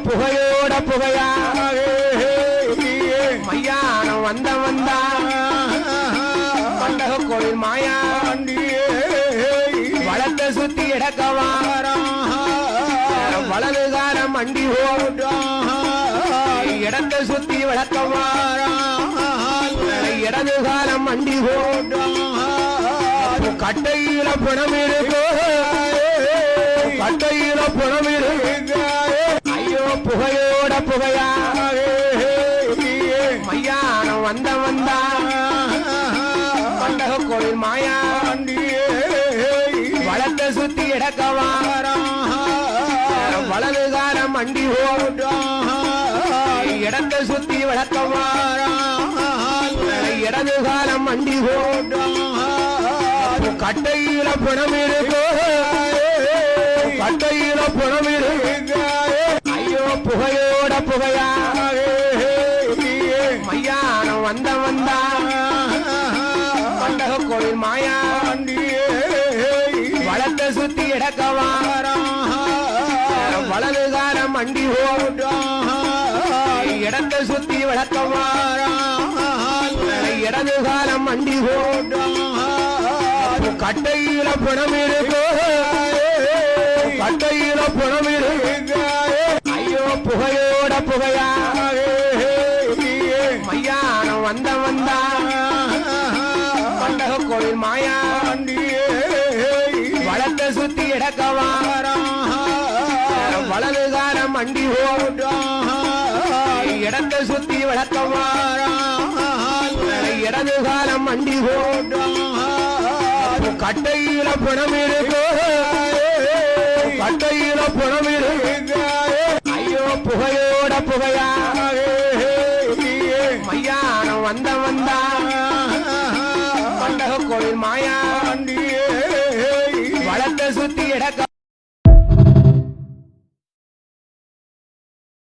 புகையோட புகையா மையானம் வந்த வந்தா மண்டக கோவில் மாயா வளத்தை சுத்தி இடக்கவா வலதுகார மண்டி இடத்தை சுத்தி வளர்க்கவா இடதுகார மண்டி கட்டையில பணம் இருக்கு கட்டையில பணம் இருக்கு ஐயோ புகையோட புகையா மையானம் வந்த வந்தா மண்டக கோவில் மாயா வளத்தை சுத்தி இடக்கவா வலதுகார மண்டி இடத்தை சுத்தி வளர்க்கவா இடதுகார மண்டி கட்டையில பணம் இருக்கு கட்டையில பணம் இருக்கு ஐயோ புகையோட புகையா மையானம் வந்த வந்தா மண்டக கோவில் மாயா வளத்தை சுத்தி இடக்கவா வலதுகார மண்டி இடத்தை சுத்தி வளர்க்கவா இடதுகார மண்டி கட்டையில பணம் இருக்கு கட்டையில பணம் இருக்கு ஐயோ புகையோட புகையா மையானம் வந்த வந்தா மண்டக கோவில் மாயா வளத்தை சுத்தி இடக்கவா வலதுகார மண்டி இடத்தை சுத்தி வளர்க்கவா இடதுகார மண்டி கட்டையில பணம் இருக்கு கட்டையில பணம் இருக்கு ஐயோ புகையோட புகையா மையானம் வந்த வந்தா மண்டக கோவில் மாயா வளத்தை சுத்தி இடக்க